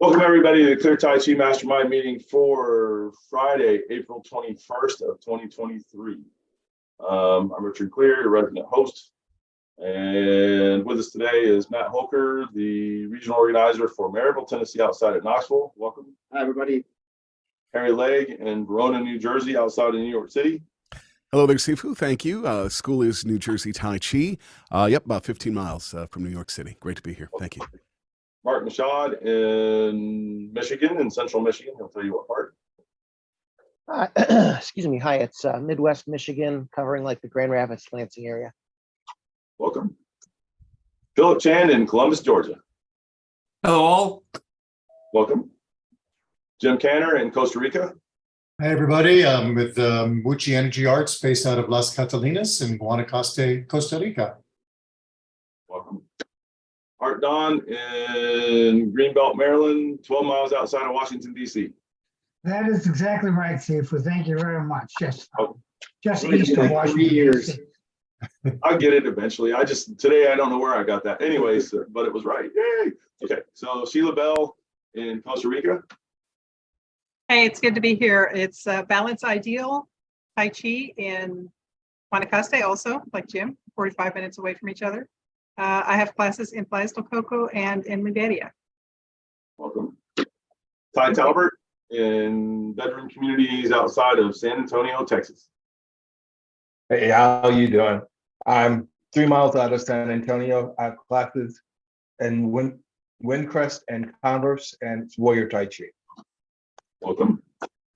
Welcome everybody to the Clear Tai Chi Mastermind meeting for Friday, April 21st of 2023. I'm Richard Clear, your resident host. And with us today is Matt Holker, the regional organizer for Maryville, Tennessee, outside of Knoxville. Welcome. Hi, everybody. Harry Legg in Verona, New Jersey, outside of New York City. Hello there, Sifu. Thank you. School is New Jersey Tai Chi. Yep, about 15 miles from New York City. Great to be here. Thank you. Mark Mashad in Michigan, in central Michigan. He'll tell you what part. Excuse me. Hi, it's Midwest Michigan, covering like the Grand Rapids, Lansing area. Welcome. Philip Chan in Columbus, Georgia. Hello all. Welcome. Jim Canner in Costa Rica. Hi, everybody. I'm with Muchi Energy Arts based out of Las Catalinas in Guanacaste, Costa Rica. Welcome. Art Don in Greenbelt, Maryland, 12 miles outside of Washington, D.C. That is exactly right, Sifu. Thank you very much. Just Well, east of like 3 Washington, years. D.C. I'll get it eventually. Today I don't know where I got that. Anyways, but it was right. Yay. Okay, so Sheila Bell in Costa Rica. Hey, it's good to be here. It's Balance Ideal Tai Chi in Guanacaste, also, like Jim, 45 minutes away from each other. I have classes in Playa del Coco and in Liberia. Welcome. Ty Talbert in bedroom communities outside of San Antonio, Texas. Hey, how you doing? I'm 3 miles out of San Antonio. I have classes in Windcrest and Converse and it's Warrior Tai Chi. Welcome.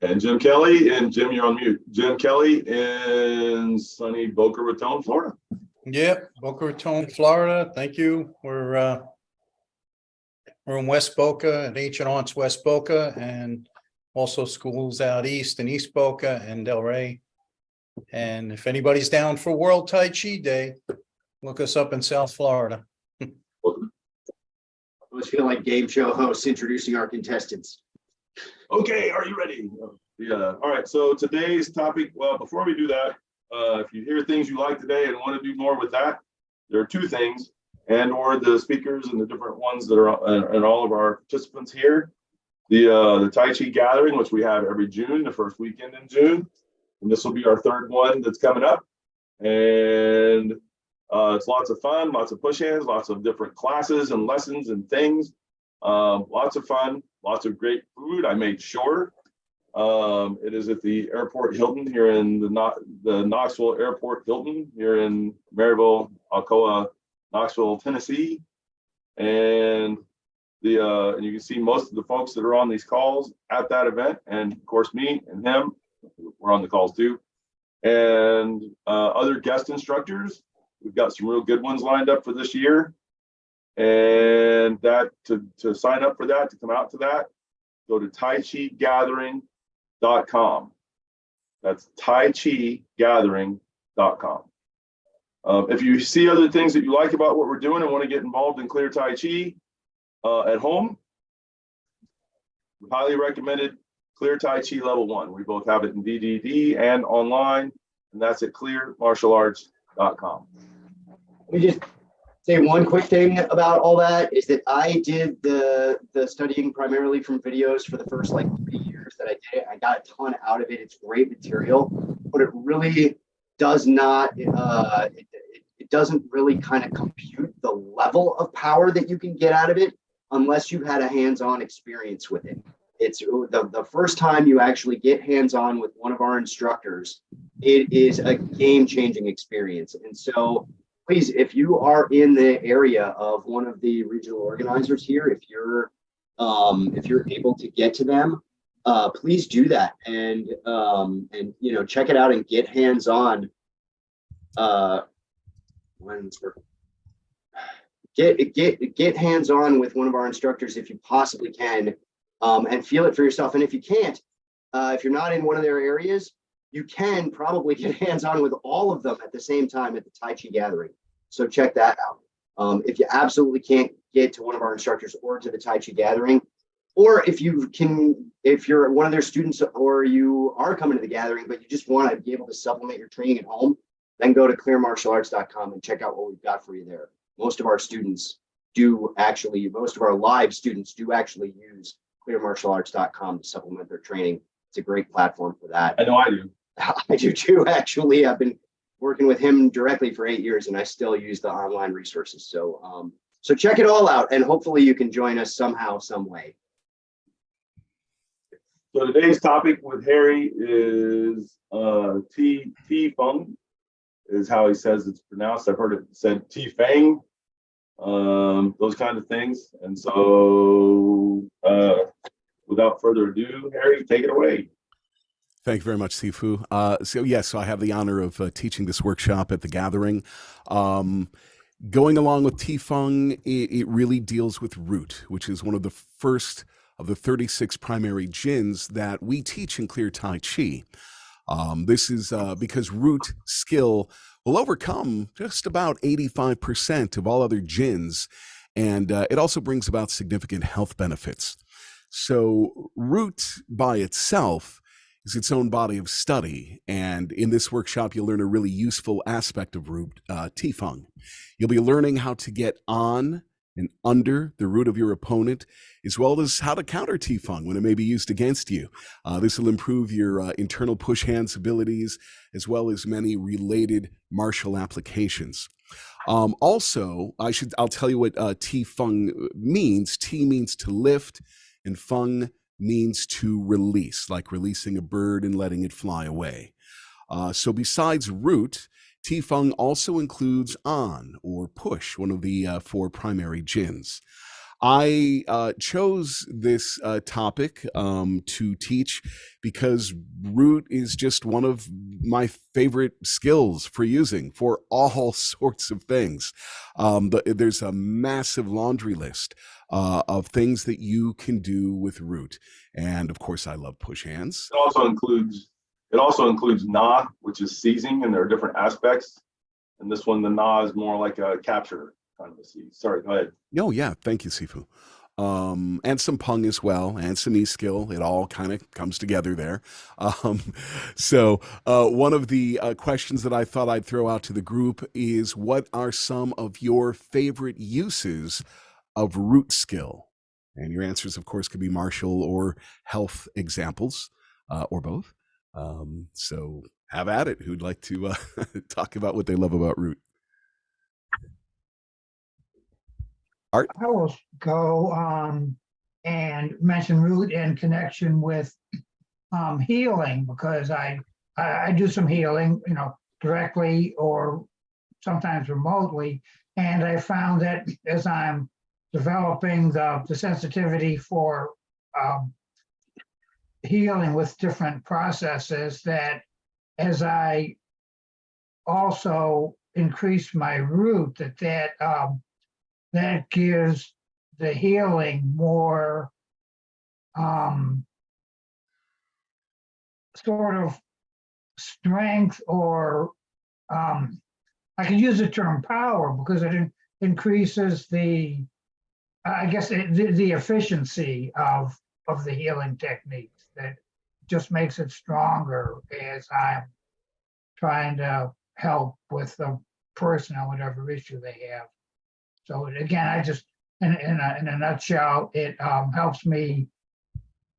And Jim Kelly, and Jim, you're on mute. Jim Kelly in sunny Boca Raton, Florida. Yep, Boca Raton, Florida. Thank you. We're in West Boca at Ancient Arts West Boca, and also schools out east in East Boca and Delray. And if anybody's down for World Tai Chi Day, look us up in South Florida. I always feel like game show hosts introducing our contestants. Okay, are you ready? Yeah. All right. So today's topic, well, before we do that, if you hear things you like today and want to do more with that, there are two things, and or the speakers and the different ones that are and all of our participants here. The Tai Chi gathering, which we have every June, the first weekend in June, and this will be our third one that's coming up. And it's lots of fun, lots of push hands, lots of different classes and lessons and things. Lots of fun, lots of great food. I made sure. It is at the Airport Hilton here in the Knoxville Airport Hilton here in Maryville, Alcoa, Knoxville, Tennessee. And and you can see most of the folks that are on these calls at that event, and of course me and him, we're on the calls too, and other guest instructors. We've got some real good ones lined up for this year. And that to sign up for that, to come out to that, go to taichigathering.com. That's taichigathering.com. If you see other things that you like about what we're doing and want to get involved in Clear Tai Chi at home, highly recommended Clear Tai Chi Level 1. We both have it in DDD and online, and that's at clearmartialarts.com. Let me just say one quick thing about all that is that I did the studying primarily from videos for the first like 3 years that I did it. I got a ton out of it. It's great material, but it really does not, it doesn't really kind of compute the level of power that you can get out of it unless you've had a hands-on experience with it. It's the first time you actually get hands-on with one of our instructors, it is a game-changing experience. And so please, if you are in the area of one of the regional organizers here, if you're able to get to them, please do that and check it out and get hands-on. Get hands-on with one of our instructors if you possibly can, and feel it for yourself. And if you can't, if you're not in one of their areas, you can probably get hands-on with all of them at the same time at the Tai Chi gathering. So check that out. If you absolutely can't get to one of our instructors or to the Tai Chi gathering, or if you're one of their students or you are coming to the gathering, but you just want to be able to supplement your training at home, then go to clearmartialarts.com and check out what we've got for you there. Most of our students do actually, most of our live students do actually use clearmartialarts.com to supplement their training. It's a great platform for that. I know I do. I do too, actually. I've been working with him directly for 8 years, and I still use the online resources. So, so check it all out, and hopefully you can join us somehow, some way. So today's topic with Harry is Ti Feng is how he says it's pronounced. I've heard it said Ti Feng, those kind of things. And so without further ado, Harry, take it away. Thank you very much, Sifu. So I have the honor of teaching this workshop at the Gathering. Going along with Ti Feng, it really deals with root, which is one of the first of the 36 primary jins that we teach in Clear Tai Chi. This is because root skill will overcome just about 85% of all other jins, and it also brings about significant health benefits. So root by itself is its own body of study, and in this workshop you'll learn a really useful aspect of root, Ti Feng. You'll be learning how to get on and under the root of your opponent, as well as how to counter Ti Feng when it may be used against you. This will improve your internal push hands abilities, as well as many related martial applications. Also, I'll tell you what Ti Feng means. Ti means to lift, and Feng means to release, like releasing a bird and letting it fly away. So besides root, Ti Feng also includes on or push, one of the 4 primary jins. I chose this topic to teach because root is just one of my favorite skills for using for all sorts of things. There's a massive laundry list of things that you can do with root. And of course, I love push hands. It also includes na, which is seizing, and there are different aspects. And this one, the na is more like a capture kind of a seize. Sorry, go ahead. Oh, yeah. Thank you, Sifu. And some pung as well, and some e-skill. It all kind of comes together there. So one of the questions that I thought I'd throw out to the group is, what are some of your favorite uses of root skill? And your answers, of course, could be martial or health examples, or both. So have at it. Who'd like to talk about what they love about root? Art? I will go and mention root in connection with healing, because I do some healing, directly or sometimes remotely. And I found that as I'm developing the sensitivity for healing with different processes, that as I also increase my root, that gives the healing more sort of strength, or I can use the term power, because it increases the efficiency of the healing techniques. That just makes it stronger as I'm trying to help with the person on whatever issue they have. So again, in a nutshell, it helps me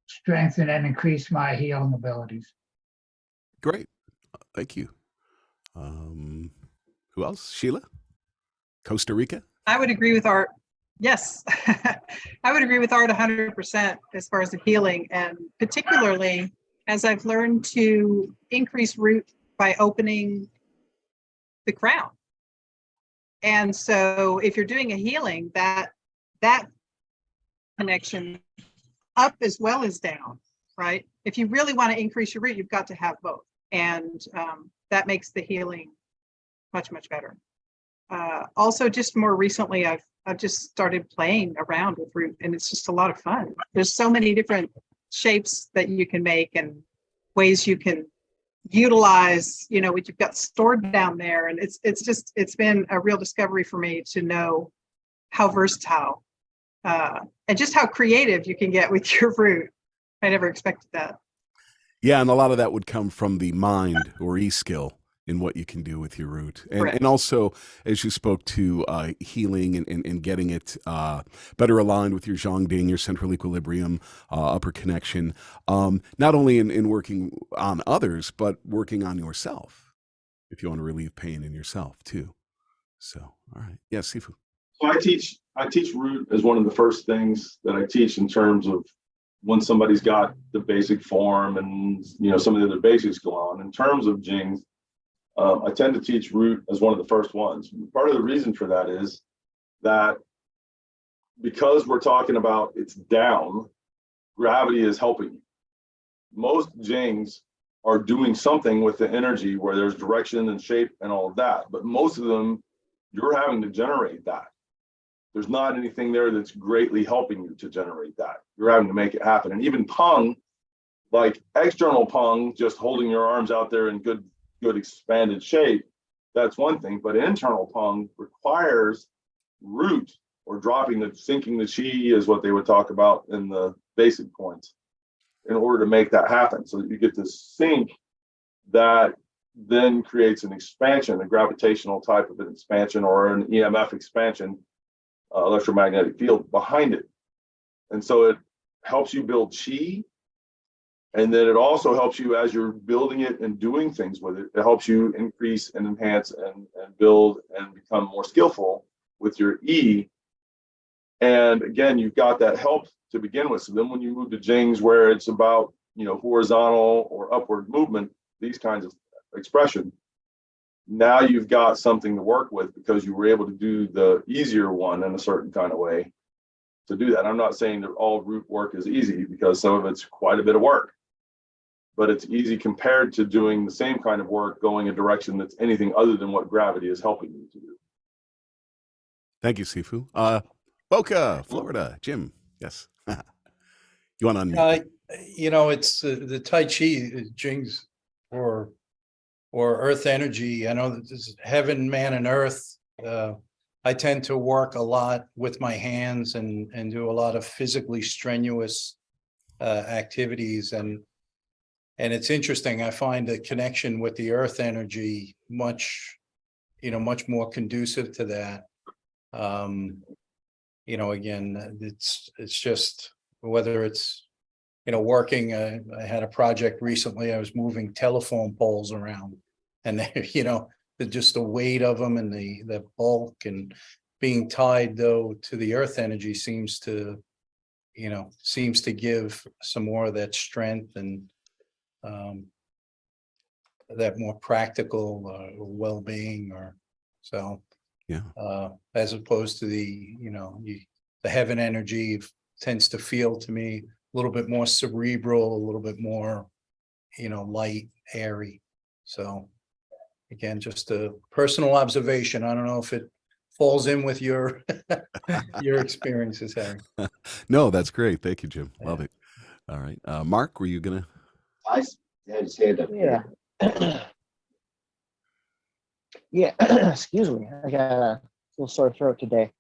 strengthen and increase my healing abilities. Great. Thank you. Who else? Sheila? Costa Rica? I would agree with Art. Yes, I would agree with Art 100% as far as the healing, and particularly as I've learned to increase root by opening the crown. And so if you're doing a healing, that connection up as well as down, right? If you really want to increase your root, you've got to have both. And that makes the healing much, much better. Also, just more recently, I've just started playing around with root, and it's just a lot of fun. There's so many different shapes that you can make and ways you can utilize, what you've got stored down there. And it's been a real discovery for me to know how versatile and just how creative you can get with your root. I never expected that. Yeah, and a lot of that would come from the mind or e-skill in what you can do with your root. Correct. And also, as you spoke to healing and getting it better aligned with your Zhongding, your central equilibrium, upper connection, not only in working on others, but working on yourself, if you want to relieve pain in yourself too. So, all right. Yeah, Sifu. So I teach root as one of the first things that I teach in terms of when somebody's got the basic form and some of the other basics go on. In terms of Jings, I tend to teach root as one of the first ones. Part of the reason for that is that because we're talking about it's down, gravity is helping you. Most Jings are doing something with the energy where there's direction and shape and all of that, but most of them, you're having to generate that. There's not anything there that's greatly helping you to generate that. You're having to make it happen. And even Peng, like external Peng, just holding your arms out there in good expanded shape, that's one thing. But internal Peng requires root, or sinking the chi is what they would talk about in the basic points, in order to make that happen. So that you get this sink that then creates an expansion, a gravitational type of an expansion, or an EMF expansion, electromagnetic field behind it. And so it helps you build chi. And then it also helps you as you're building it and doing things with it. It helps you increase and enhance and build and become more skillful with your E. And again, you've got that help to begin with. So then when you move to Jings, where it's about, horizontal or upward movement, these kinds of expression, now you've got something to work with because you were able to do the easier one in a certain kind of way to do that. I'm not saying that all root work is easy, because some of it's quite a bit of work, but it's easy compared to doing the same kind of work going a direction that's anything other than what gravity is helping you to do. Thank you, Sifu. Boca, Florida. Jim, yes. You want to unmute? It's the Tai Chi, Jings, or earth energy. I know that this is heaven, man, and earth. I tend to work a lot with my hands and do a lot of physically strenuous activities. And it's interesting. I find the connection with the earth energy much more conducive to that. Again, it's just whether it's, working, I had a project recently, I was moving telephone poles around, and just the weight of them and the bulk and being tied though to the earth energy seems to give some more of that strength and that more practical well-being, or so. Yeah. As opposed to the heaven energy tends to feel to me a little bit more cerebral, a little bit more, light, airy. So again, just a personal observation. I don't know if it falls in with your your experiences, Harry. No, that's great. Thank you, Jim. Love it. All right. Mark, were you going to? I had his hand up. Yeah. Yeah, excuse me. I got a little sore throat today.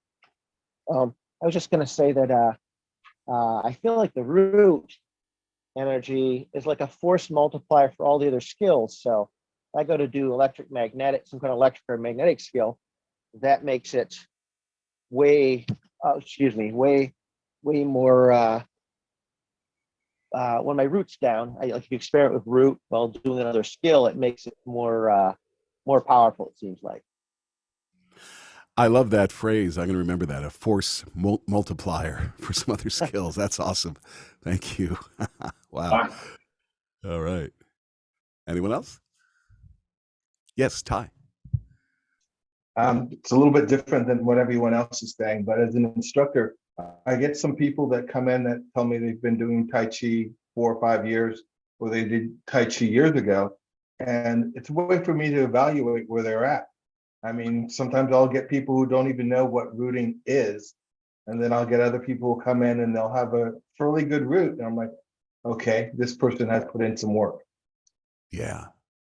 I was just going to say that I feel like the root energy is like a force multiplier for all the other skills. So if I go to do some kind of electric or magnetic skill, that makes it way more, when my root's down, if you experiment with root while doing another skill, it makes it more powerful, it seems like. I love that phrase. I'm going to remember that, a force multiplier for some other skills. That's awesome. Thank you. Wow. All right. Anyone else? Yes, Ty. It's a little bit different than what everyone else is saying, but as an instructor, I get some people that come in that tell me they've been doing Tai Chi 4 or 5 years, or they did Tai Chi years ago. And it's a way for me to evaluate where they're at. I mean, sometimes I'll get people who don't even know what rooting is. And then I'll get other people who come in and they'll have a fairly good root. And I'm like, okay, this person has put in some work. Yeah,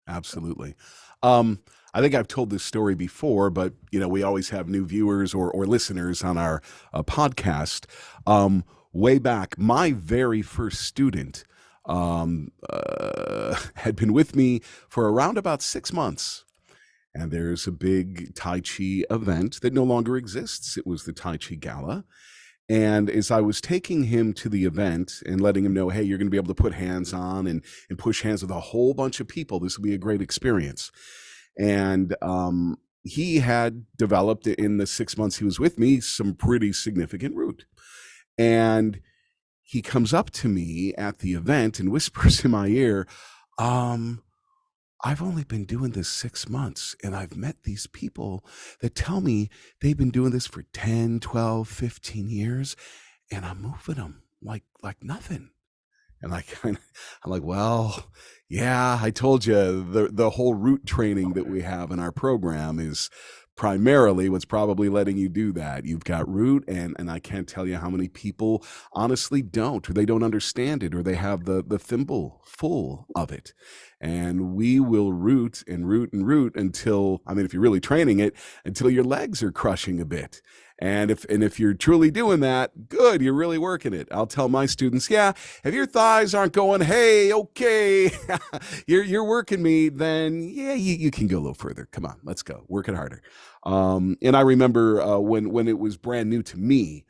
absolutely. I think I've told this story before, but we always have new viewers or listeners on our podcast. Way back, my very first student had been with me for around about 6 months. And there's a big Tai Chi event that no longer exists. It was the Tai Chi Gala. And as I was taking him to the event and letting him know, hey, you're going to be able to put hands on and push hands with a whole bunch of people. This will be a great experience. And he had developed in the 6 months he was with me some pretty significant root. And he comes up to me at the event and whispers in my ear, I've only been doing this 6 months, and I've met these people that tell me they've been doing this for 10, 12, 15 years, and I'm moving them like nothing. And I'm like, well, yeah, I told you the whole root training that we have in our program is primarily what's probably letting you do that. You've got root, and I can't tell you how many people honestly don't, or they don't understand it, or they have the thimble full of it. And we will root and root and root until, I mean, if you're really training it, until your legs are crushing a bit. And if you're truly doing that, good, you're really working it. I'll tell my students, yeah, if your thighs aren't going, hey, okay, you're working me, then yeah, you can go a little further. Come on, let's go, work it harder. And I remember when it was brand new to me,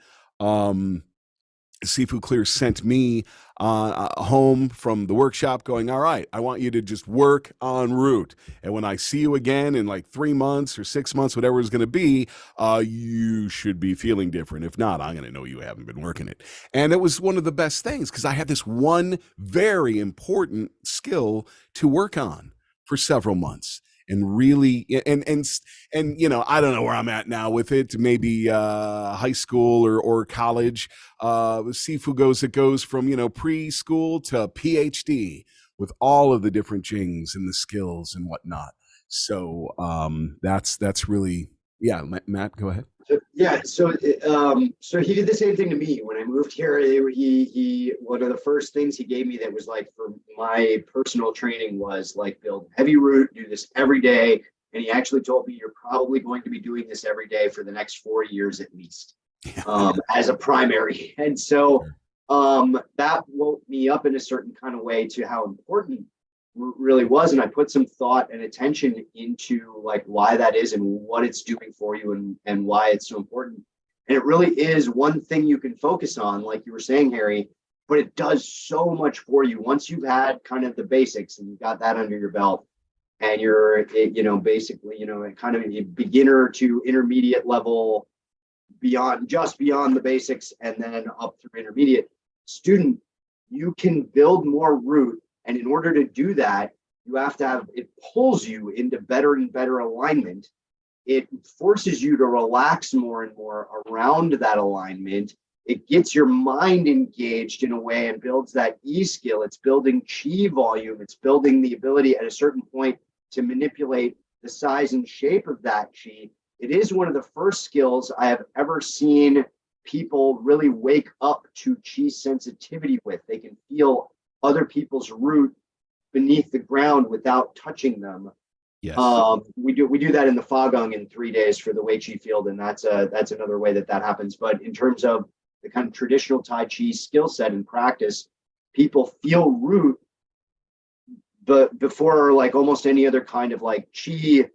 Sifu Clear sent me home from the workshop going, all right, I want you to just work on root. And when I see you again in like 3 months or 6 months, whatever it's going to be, you should be feeling different. If not, I'm going to know you haven't been working it. And it was one of the best things because I had this one very important skill to work on for several months. And really, and you know, I don't know where I'm at now with it. Maybe high school or college. Sifu goes from, you know, preschool to PhD with all of the different jings and the skills and whatnot. So that's really, yeah. Matt, go ahead. So he did the same thing to me when I moved here. He one of the first things he gave me that was like for my personal training was like build heavy root, do this every day. And he actually told me you're probably going to be doing this every day for the next 4 years at least, as a primary. And so that woke me up in a certain kind of way to how important root really was. And I put some thought and attention into like why that is and what it's doing for you and why it's so important. And it really is one thing you can focus on, like you were saying, Harry, but it does so much for you once you've had kind of the basics and you got that under your belt and you're, you know, basically, you know, kind of a beginner to intermediate level beyond the basics and then up through intermediate student, you can build more root. And in order to do that, you have to have, it pulls you into better and better alignment. It forces you to relax more and more around that alignment. It gets your mind engaged in a way and builds that E skill. It's building chi volume. It's building the ability at a certain point to manipulate the size and shape of that chi. It is one of the first skills I have ever seen people really wake up to chi sensitivity with. They can feel other people's root beneath the ground without touching them. Yes. We do that in the Fogong in 3 days for the Wei Chi field, and that's another way that happens. But in terms of the kind of traditional Tai Chi skill set and practice, people feel root before like almost any other kind of like chi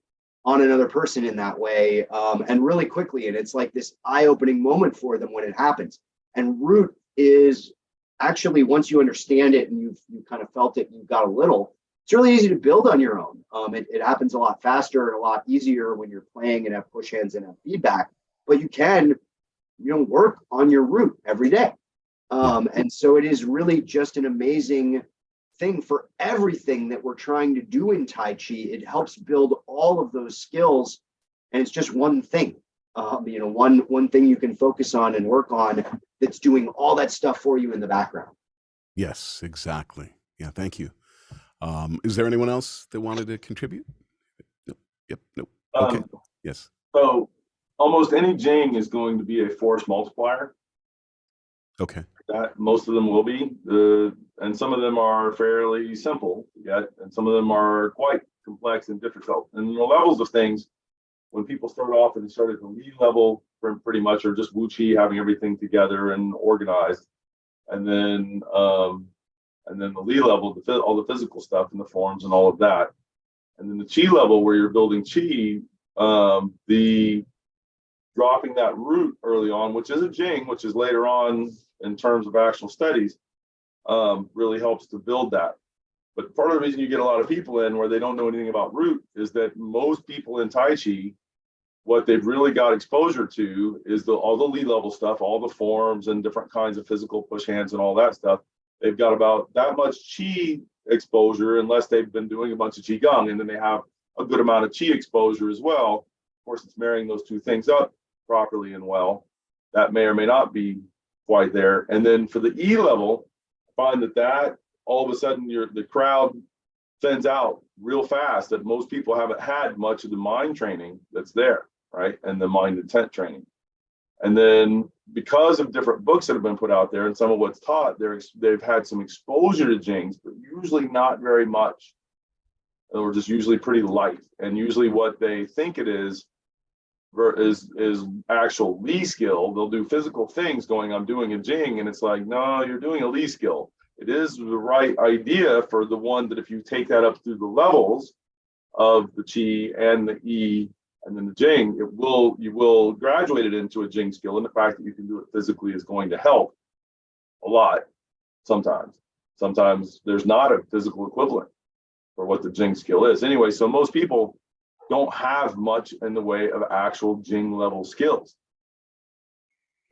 on another person in that way, and really quickly. And it's like this eye-opening moment for them when it happens. And root is actually, once you understand it and you've kind of felt it and you've got a little, it's really easy to build on your own. It happens a lot faster and a lot easier when you're playing and have push hands and have feedback, but you can, you know, work on your root every day. And so it is really just an amazing thing for everything that we're trying to do in Tai Chi. It helps build all of those skills, and it's just one thing. You know, one thing you can focus on and work on that's doing all that stuff for you in the background. Yes, exactly. Yeah, thank you. Is there anyone else that wanted to contribute? Nope. Yep. Nope. Okay. Yes. So almost any jing is going to be a force multiplier. Okay. That most of them will be. And some of them are fairly simple yet, and some of them are quite complex and difficult. And the levels of things, when people start off and start at the lead level, pretty much are just Wu Chi, having everything together and organized. And then And then the Li level, all the physical stuff and the forms and all of that. And then the Qi level, where you're building Qi, the dropping that root early on, which is a Jing, which is later on in terms of actual studies, really helps to build that. But part of the reason you get a lot of people in where they don't know anything about root is that most people in Tai Chi, what they've really got exposure to is all the Li level stuff, all the forms and different kinds of physical push hands and all that stuff. They've got about that much Qi exposure unless they've been doing a bunch of Qigong, and then they have a good amount of Qi exposure as well. Of course, it's marrying those two things up properly and well. That may or may not be quite there. And then for the E level, find that all of a sudden the crowd thins out real fast, that most people haven't had much of the mind training that's there, right? And the mind intent training. And then because of different books that have been put out there and some of what's taught, they've had some exposure to Jings, but usually not very much, or just usually pretty light. And usually what they think it is actual Li skill. They'll do physical things going, I'm doing a Jing, and it's like, no, you're doing a Li skill. It is the right idea for the one that if you take that up through the levels of the Qi and the E and then the Jing, you will graduate it into a Jing skill. And the fact that you can do it physically is going to help a lot sometimes. Sometimes there's not a physical equivalent for what the Jing skill is. Anyway, so most people don't have much in the way of actual Jing level skills.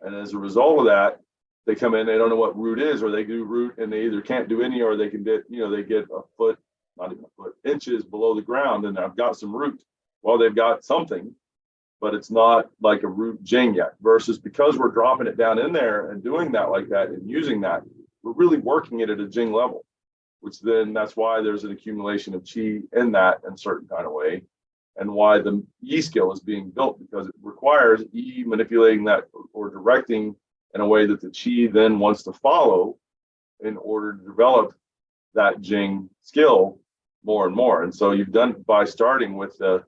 And as a result of that, they come in, they don't know what root is, or they do root and they either can't do any, or they can get, they get a foot, not even a foot, inches below the ground, and I've got some root. Well, they've got something, but it's not like a root Jing yet. Versus because we're dropping it down in there and doing that like that and using that, we're really working it at a Jing level, which then that's why there's an accumulation of Qi in that in a certain kind of way, and why the E skill is being built, because it requires E manipulating that or directing in a way that the Qi then wants to follow in order to develop that Jing skill more and more. And so you've done it by starting with the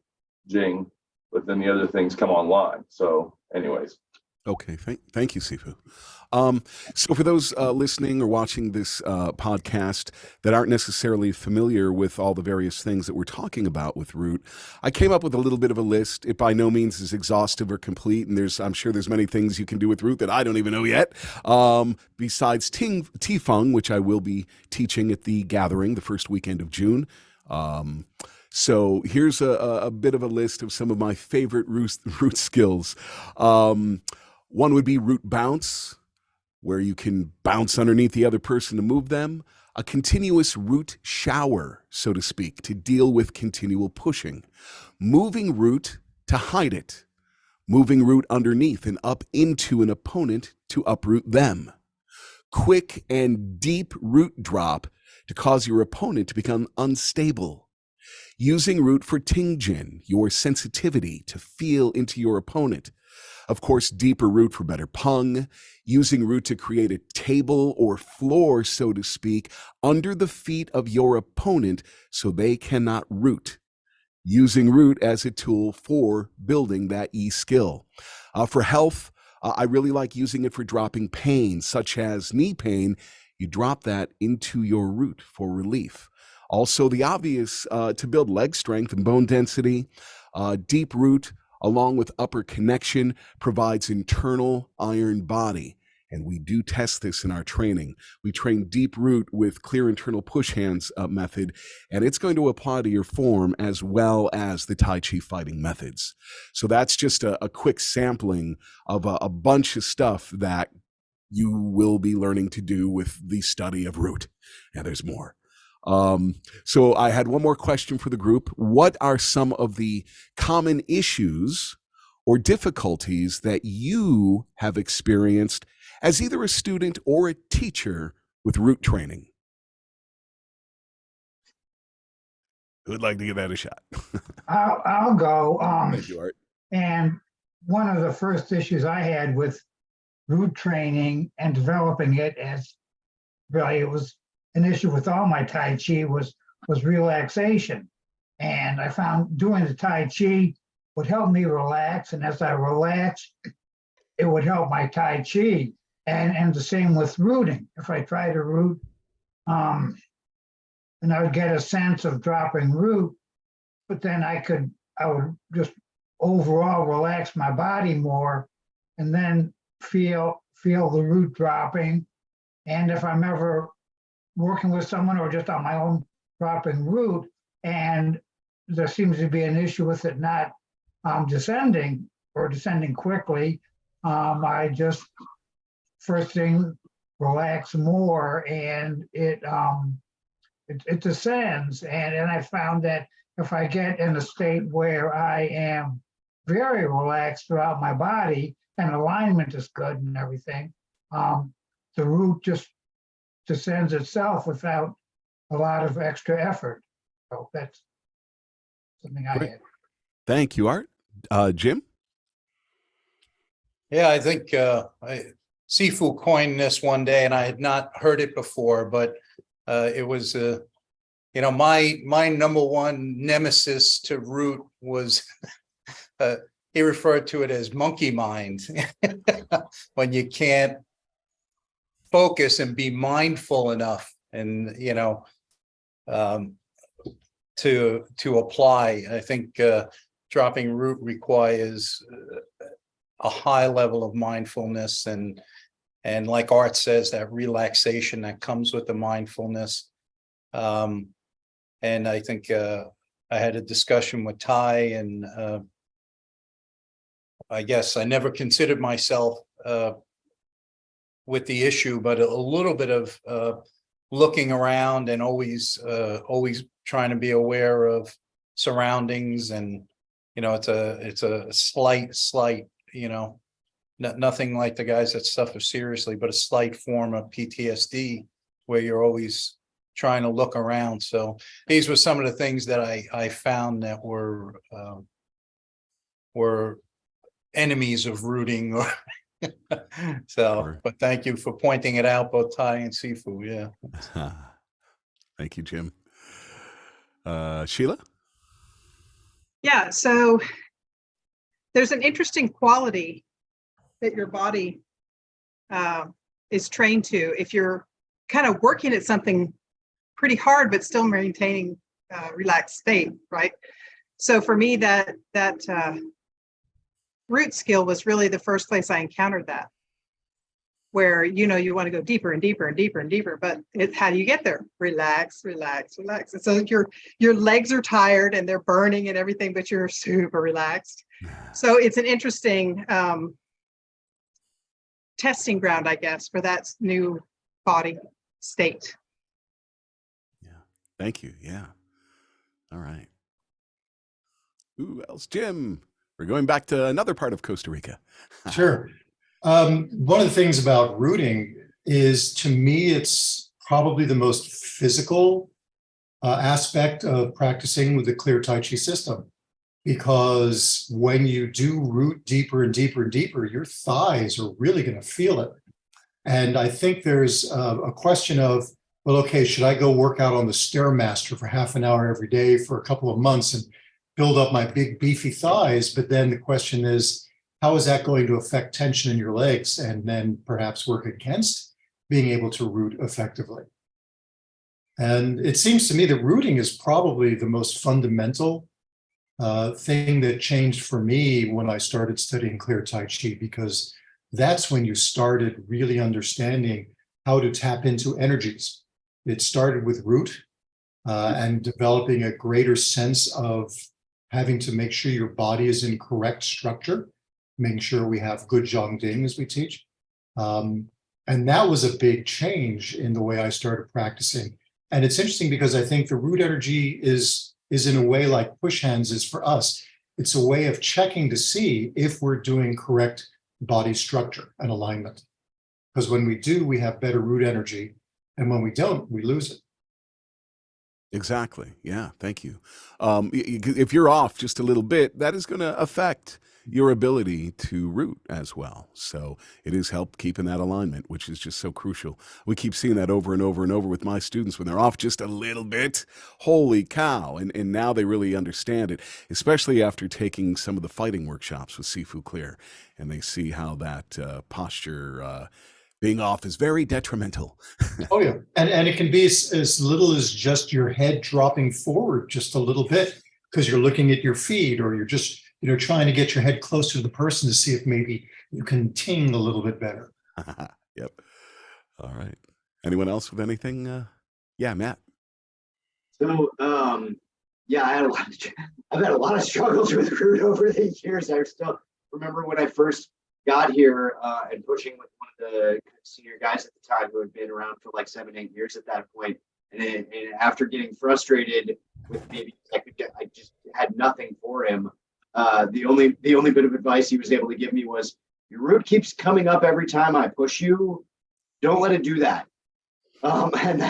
Jing, but then the other things come online. So anyways. Okay, thank you, Sifu. So for those listening or watching this podcast that aren't necessarily familiar with all the various things that we're talking about with root, I came up with a little bit of a list. It by no means is exhaustive or complete, and I'm sure there's many things you can do with root that I don't even know yet. Besides Ti Feng, which I will be teaching at the gathering the first weekend of June. So here's a bit of a list of some of my favorite root skills. One would be root bounce, where you can bounce underneath the other person to move them. A continuous root shower, so to speak, to deal with continual pushing. Moving root to hide it. Moving root underneath and up into an opponent to uproot them. Quick and deep root drop to cause your opponent to become unstable. Using root for Tingjin, your sensitivity to feel into your opponent. Of course, deeper root for better pung. Using root to create a table or floor, so to speak, under the feet of your opponent so they cannot root. Using root as a tool for building that E skill. For health, I really like using it for dropping pain, such as knee pain. You drop that into your root for relief. Also, the obvious to build leg strength and bone density. Deep root, along with upper connection, provides internal iron body. And we do test this in our training. We train deep root with clear internal push hands method, and it's going to apply to your form as well as the Tai Chi fighting methods. So that's just a quick sampling of a bunch of stuff that you will be learning to do with the study of root. And there's more. So I had one more question for the group. What are some of the common issues or difficulties that you have experienced as either a student or a teacher with root training? Who would like to give that a shot? I'll go. Thank you, Art. And one of the first issues I had with root training and developing it, as really it was an issue with all my Tai Chi, was relaxation. And I found doing the Tai Chi would help me relax. And as I relaxed, it would help my Tai Chi. And the same with rooting. If I try to root And I would get a sense of dropping root, but then I would just overall relax my body more and then feel the root dropping. And if I'm ever working with someone or just on my own dropping root, and there seems to be an issue with it not descending or descending quickly, I just first thing relax more, and it descends. And I found that if I get in a state where I am very relaxed throughout my body and alignment is good and everything, the root just descends itself without a lot of extra effort. So that's something I Great. had. Thank you, Art. Jim? Yeah, I think Sifu coined this one day, and I had not heard it before, but it was my number one nemesis to root was he referred to it as monkey mind. When you can't focus and be mindful enough, and to apply. I think dropping root requires a high level of mindfulness, and like Art says, that relaxation that comes with the mindfulness. And I think I had a discussion with Ti, and I guess I never considered myself with the issue, but a little bit of looking around and always trying to be aware of surroundings, and it's a slight nothing like the guys that suffer seriously, but a slight form of PTSD where you're always trying to look around. So these were some of the things that I found that were enemies of rooting. So, Sure. but thank you for pointing it out, both Ti and Sifu. Yeah. Thank you, Jim. Sheila? Yeah, so there's an interesting quality that your body is trained to if you're kind of working at something pretty hard, but still maintaining a relaxed state, right? So for me, that root skill was really the first place I encountered that, where you want to go deeper and deeper and deeper and deeper, but how do you get there? Relax, relax, relax. And so your legs are tired and they're burning and everything, but you're super relaxed. So it's an interesting testing ground, I guess, for that new body state. Yeah. Thank you. Yeah. All right. Who else? Jim. We're going back to another part of Costa Rica. Sure. One of the things about rooting is, to me, it's probably the most physical aspect of practicing with the clear Tai Chi system. Because when you do root deeper and deeper and deeper, your thighs are really going to feel it. And I think there's a question of, well, okay, should I go work out on the Stairmaster for half an hour every day for a couple of months and build up my big beefy thighs? But then the question is, how is that going to affect tension in your legs, and then perhaps work against being able to root effectively? And it seems to me that rooting is probably the most fundamental thing that changed for me when I started studying clear Tai Chi, because that's when you started really understanding how to tap into energies. It started with root and developing a greater sense of having to make sure your body is in correct structure, making sure we have good Zhongding as we teach. And that was a big change in the way I started practicing. And it's interesting because I think the root energy is in a way like push hands is for us. It's a way of checking to see if we're doing correct body structure and alignment. Because when we do, we have better root energy. And when we don't, we lose it. Exactly. Yeah. Thank you. If you're off just a little bit, that is going to affect your ability to root as well. So it is help keeping that alignment, which is just so crucial. We keep seeing that over and over and over with my students when they're off just a little bit. Holy cow. And now they really understand it, especially after taking some of the fighting workshops with Sifu Clear, and they see how that posture Being off is very detrimental. Oh, yeah. And it can be as little as just your head dropping forward just a little bit because you're looking at your feet, or you're just, trying to get your head closer to the person to see if maybe you can ting a little bit better. Yep. All right. Anyone else with anything? Yeah, Matt. So, yeah, I've had a lot of struggles with root over the years. I still remember when I first got here and pushing with one of the senior guys at the time who had been around for like 7-8 years at that point. And after getting frustrated with me, I just had nothing for him. The only bit of advice he was able to give me was, your root keeps coming up every time I push you. Don't let it do that. And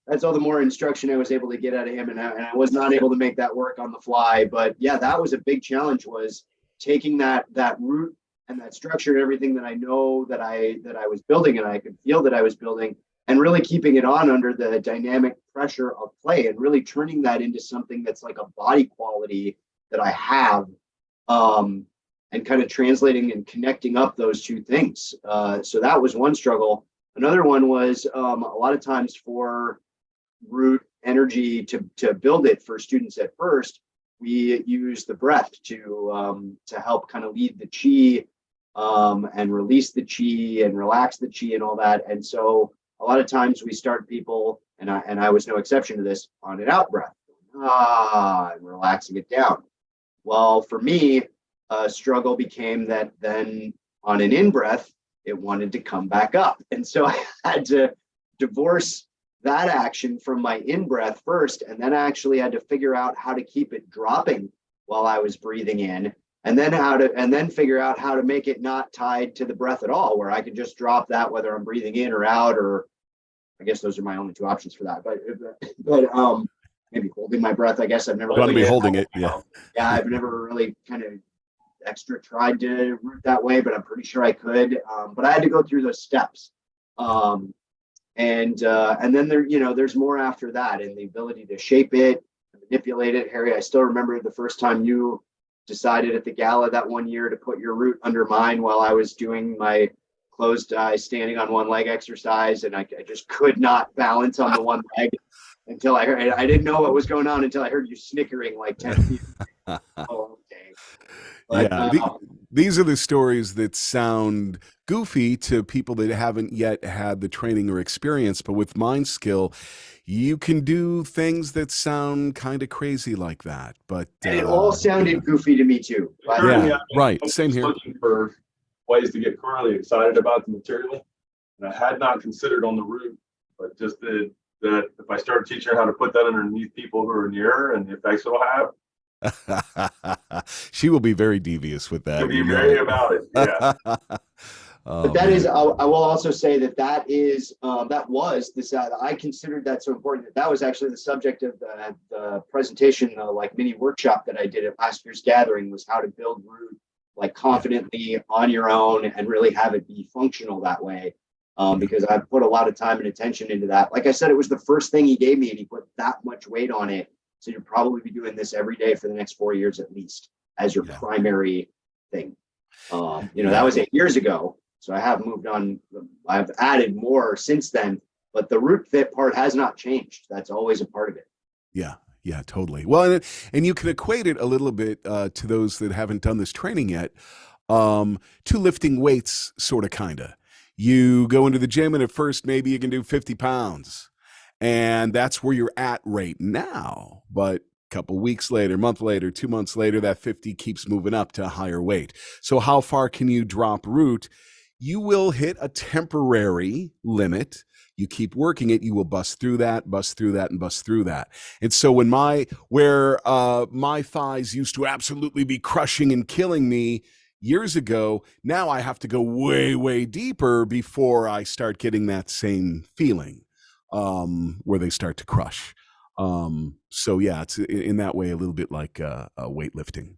that's all the more instruction I was able to get out of him. And I was not able to make that work on the fly. But yeah, that was a big challenge, was taking that root and that structure and everything that I know that I was building and I could feel that I was building, and really keeping it on under the dynamic pressure of play and really turning that into something that's like a body quality that I have, and kind of translating and connecting up those two things. So that was one struggle. Another one was a lot of times for root energy to build it for students at first, we use the breath to help kind of lead the chi and release the chi and relax the chi and all that. And so a lot of times we start people, and I was no exception to this, on an out breath, and relaxing it down. Well, for me, a struggle became that then on an in breath, it wanted to come back up. And so I had to divorce that action from my in breath first, and then I actually had to figure out how to keep it dropping while I was breathing in, and then figure out how to make it not tied to the breath at all, where I could just drop that whether I'm breathing in or out, or I guess those are my only two options for that. But maybe holding my breath. I guess I've never Want to be holding it, yeah. Yeah, I've never really kind of extra tried to root that way, but I'm pretty sure I could. But I had to go through those steps. And then there's more after that, and the ability to shape it, manipulate it. Harry, I still remember the first time you decided at the gala that one year to put your root under mine while I was doing my closed eye standing on one leg exercise, and I just could not balance on the one leg until I heard. I didn't know what was going on until I heard you snickering like 10 feet. Oh, okay. But, yeah, these are the stories that sound goofy to people that haven't yet had the training or experience, but with mind skill, you can do things that sound kind of crazy like that. But and it all sounded goofy to me too. Yeah, right. Same here. Looking for ways to get Carly excited about the material, and I had not considered on the root, but just that if I start teaching her how to put that underneath people who are near her and the effects it'll have. She will be very devious with that. She'll be very about it. Yeah. But that is, I will also say that was this. I considered that so important that was actually the subject of the presentation, like mini workshop that I did at last year's gathering, was how to build root like confidently on your own and really have it be functional that way. Because I put a lot of time and attention into that. Like I said, it was the first thing he gave me, and he put that much weight on it. So you'll probably be doing this every day for the next 4 years at least as your primary thing. That was 8 years ago. So I have moved on. I've added more since then, but the root fit part has not changed. That's always a part of it. Yeah, totally. Well, and you can equate it a little bit to those that haven't done this training yet, to lifting weights, sort of, kind of. You go into the gym, and at first maybe you can do 50 pounds. And that's where you're at right now. But a couple weeks later, month later, 2 months later, that 50 keeps moving up to a higher weight. So how far can you drop root? You will hit a temporary limit. You keep working it, you will bust through that, and bust through that. And so when my thighs used to absolutely be crushing and killing me years ago, now I have to go way, way deeper before I start getting that same feeling. Where they start to crush. So yeah, it's in that way a little bit like weightlifting.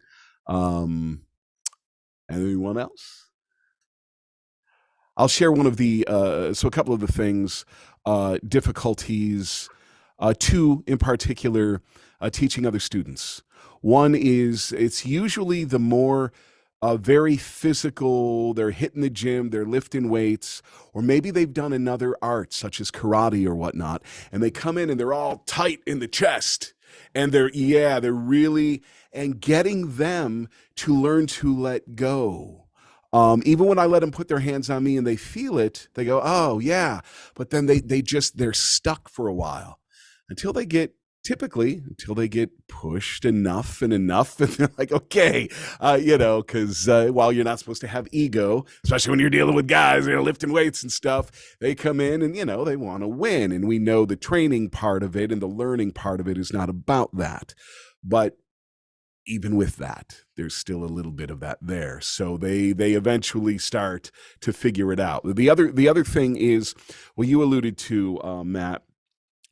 Anyone else? I'll share one of the so a couple of the things, difficulties, two in particular, teaching other students. One is it's usually the more very physical. They're hitting the gym, they're lifting weights, or maybe they've done another art such as karate or whatnot, and they come in and they're all tight in the chest, and they're really, and getting them to learn to let go. Even when I let them put their hands on me and they feel it, they go, oh yeah, but then they're stuck for a while until they get pushed enough and they're like, okay, because while you're not supposed to have ego, especially when you're dealing with guys, lifting weights and stuff, they come in and, they want to win. And we know the training part of it and the learning part of it is not about that. But even with that, there's still a little bit of that there. So they eventually start to figure it out. The other thing is, well, you alluded to, Matt,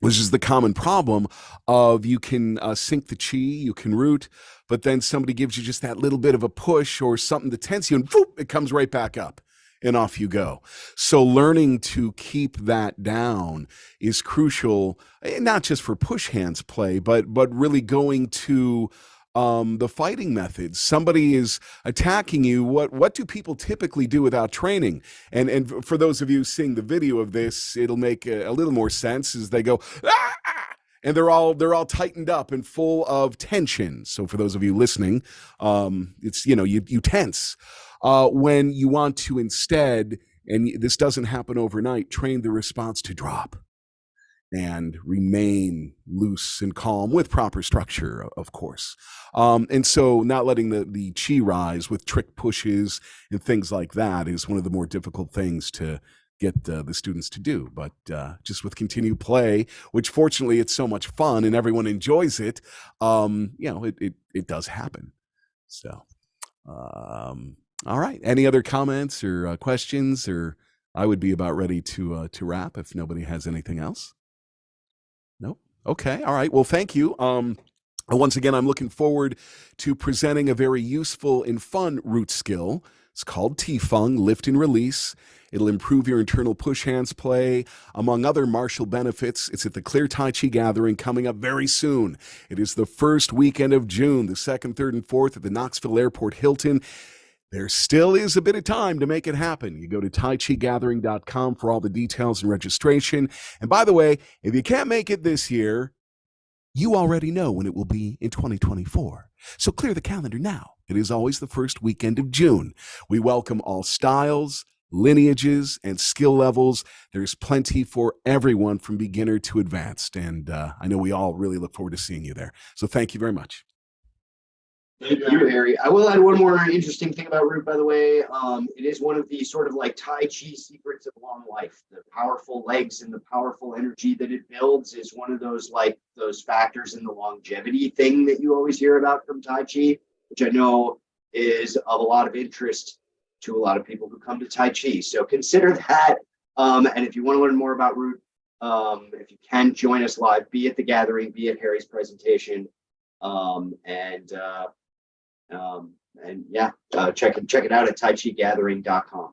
which is the common problem of you can sink the chi, you can root, but then somebody gives you just that little bit of a push or something to tense you, and whoop, it comes right back up, and off you go. So learning to keep that down is crucial, not just for push hands play, but really going to the fighting methods. Somebody is attacking you. What do people typically do without training? And for those of you seeing the video of this, it'll make a little more sense as they go, ah! And they're all tightened up and full of tension. So for those of you listening, it's, you tense. When you want to instead, and this doesn't happen overnight, train the response to drop and remain loose and calm with proper structure, of course. And so not letting the chi rise with trick pushes and things like that is one of the more difficult things to get the students to do. But just with continued play, which fortunately it's so much fun and everyone enjoys it, it does happen. So, all right. Any other comments or questions? Or I would be about ready to wrap if nobody has anything else. Nope. Okay. All right. Well, thank you. Once again, I'm looking forward to presenting a very useful and fun root skill. It's called Ti Feng, lift and release. It'll improve your internal push hands play, among other martial benefits. It's at the Clear Tai Chi Gathering coming up very soon. It is the first weekend of June, the 2nd, 3rd, and 4th at the Knoxville Airport Hilton. There still is a bit of time to make it happen. You go to taichigathering.com for all the details and registration. And by the way, if you can't make it this year, you already know when it will be in 2024. So clear the calendar now. It is always the first weekend of June. We welcome all styles, lineages, and skill levels. There's plenty for everyone from beginner to advanced. And I know we all really look forward to seeing you there. So thank you very much. Thank you, Harry. I will add one more interesting thing about root, by the way. It is one of the sort of like Tai Chi secrets of long life. The powerful legs and the powerful energy that it builds is one of those factors in the longevity thing that you always hear about from Tai Chi, which I know is of a lot of interest to a lot of people who come to Tai Chi. So consider that. And if you want to learn more about root, if you can join us live, be at the gathering, be at Harry's presentation, check it out at taichigathering.com.